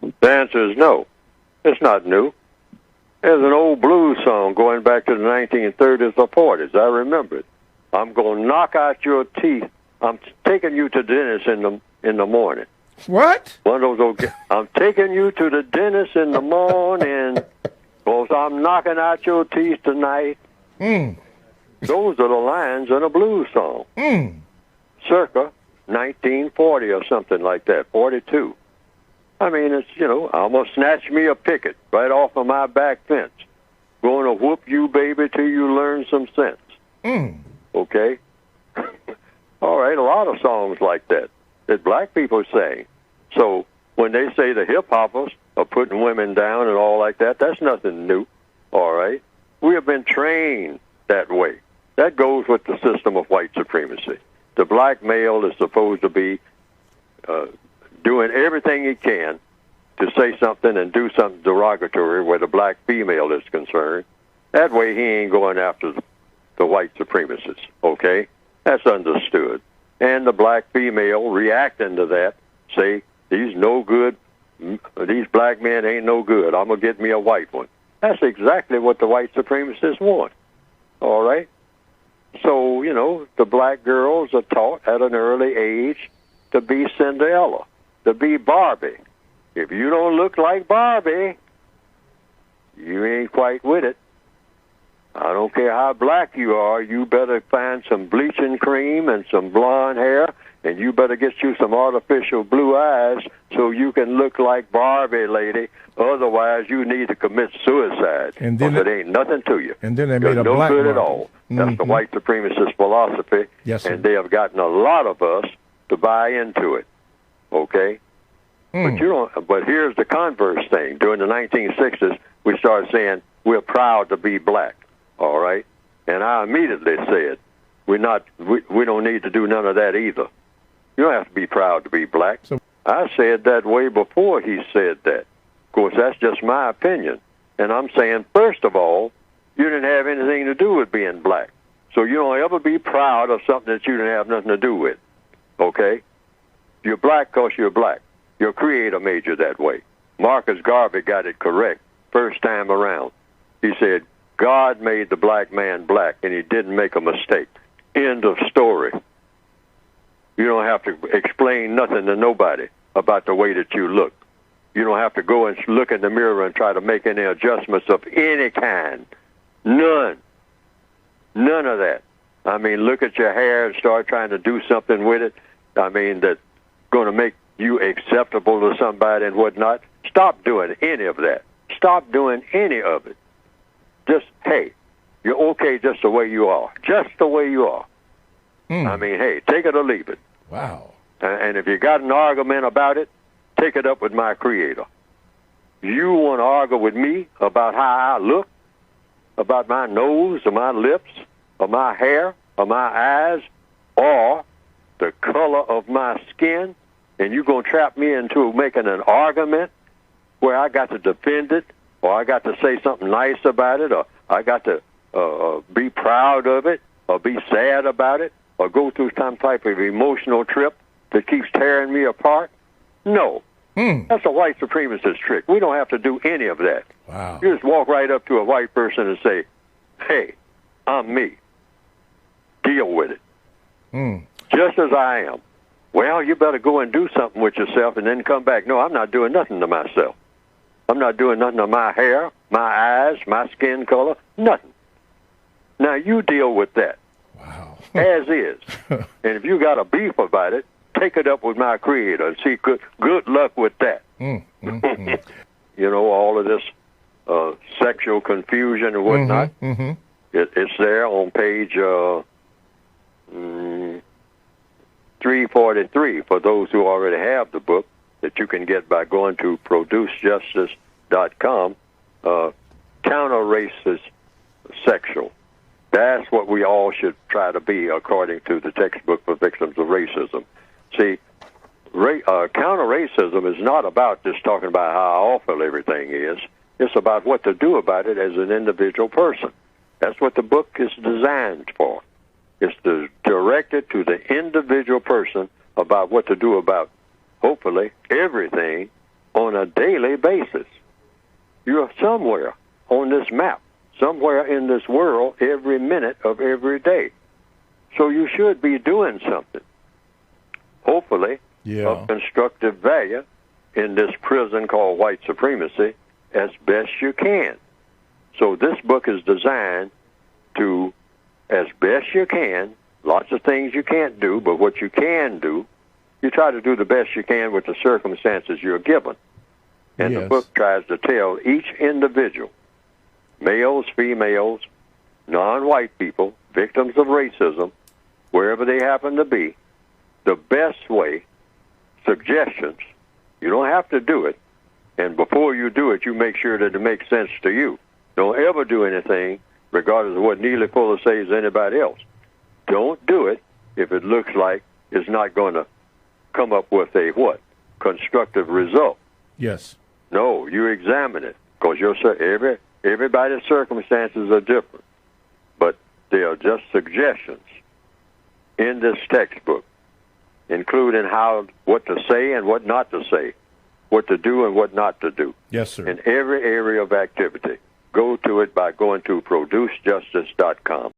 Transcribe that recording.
The answer is no. It's not new. There's an old blues song going back to the 1930s or 40s. I remember it. I'm going to knock out your teeth. I'm taking you to the dentist in the morning. What? One of those old, I'm taking you to the dentist in the morning because I'm knocking out your teeth tonight. Those are the lines in a blues song. Circa 1940 or something like that, 42. I mean, it's, I'm going to snatch me a picket right off of my back fence. Going to whoop you, baby, till you learn some sense. Okay? All right, a lot of songs like that black people sing. So when they say the hip-hoppers are putting women down and all like that, that's nothing new. All right? We have been trained that way. That goes with the system of white supremacy. The black male is supposed to be doing everything he can to say something and do something derogatory where the black female is concerned. That way he ain't going after the white supremacists, okay? That's understood. And the black female reacting to that, say, these black men ain't no good. I'm going to get me a white one. That's exactly what the white supremacists want, all right? So, the black girls are taught at an early age to be Cinderella, to be Barbie. If you don't look like Barbie, you ain't quite with it. I don't care how black you are, you better find some bleaching cream and some blonde hair, and you better get you some artificial blue eyes so you can look like Barbie, lady. Otherwise, you need to commit suicide. And then it ain't nothing to you. And then they made a no black good Barbie. At all. That's the white supremacist philosophy. Yes, sir. And they have gotten a lot of us to buy into it. Okay? But here's the converse thing. During the 1960s, we started saying we're proud to be black. All right? And I immediately said, we don't need to do none of that either. You don't have to be proud to be black. I said that way before he said that. Of course, that's just my opinion. And I'm saying, first of all, you didn't have anything to do with being black. So you don't ever be proud of something that you didn't have nothing to do with. Okay? You're black because you're black. Your creator made you that way. Marcus Garvey got it correct first time around. He said, God made the black man black, and he didn't make a mistake. End of story. You don't have to explain nothing to nobody about the way that you look. You don't have to go and look in the mirror and try to make any adjustments of any kind. None. None of that. I mean, look at your hair and start trying to do something with it. I mean, that's going to make you acceptable to somebody and whatnot. Stop doing any of that. Stop doing any of it. Just, hey, you're okay just the way you are. Just the way you are. I mean, hey, take it or leave it. Wow. And if you got an argument about it, take it up with my creator. You want to argue with me about how I look, about my nose or my lips or my hair or my eyes or the color of my skin, and you're going to trap me into making an argument where I got to defend it or I got to say something nice about it or I got to be proud of it or be sad about it or go through some type of emotional trip that keeps tearing me apart? No. That's a white supremacist trick. We don't have to do any of that. Wow. You just walk right up to a white person and say, hey, I'm me. Deal with it. Just as I am. Well, you better go and do something with yourself and then come back. No, I'm not doing nothing to myself. I'm not doing nothing to my hair, my eyes, my skin color, nothing. Now, you deal with that. Wow. As is. And if you got a beef about it, take it up with my creator and see good luck with that. All of this sexual confusion and whatnot. It's there on page 343 for those who already have the book that you can get by going to producejustice.com. Counter-racist sexual. That's what we all should try to be according to the textbook for victims of racism. See, counter-racism is not about just talking about how awful everything is. It's about what to do about it as an individual person. That's what the book is designed for. It's directed to the individual person about what to do about, hopefully, everything on a daily basis. You're somewhere on this map, somewhere in this world every minute of every day. So you should be doing something, hopefully, of constructive value in this prison called white supremacy as best you can. So this book is designed to, as best you can, lots of things you can't do, but what you can do, you try to do the best you can with the circumstances you're given. And the book tries to tell each individual, males, females, non-white people, victims of racism, wherever they happen to be, the best way, suggestions. You don't have to do it. And before you do it, you make sure that it makes sense to you. Don't ever do anything, regardless of what Neely Fuller says to anybody else. Don't do it if it looks like it's not going to come up with a what? Constructive result. Yes. No, you examine it, because everybody's circumstances are different. But they are just suggestions in this textbook, including what to say and what not to say, what to do and what not to do. Yes, sir. In every area of activity. Go to it by going to producejustice.com.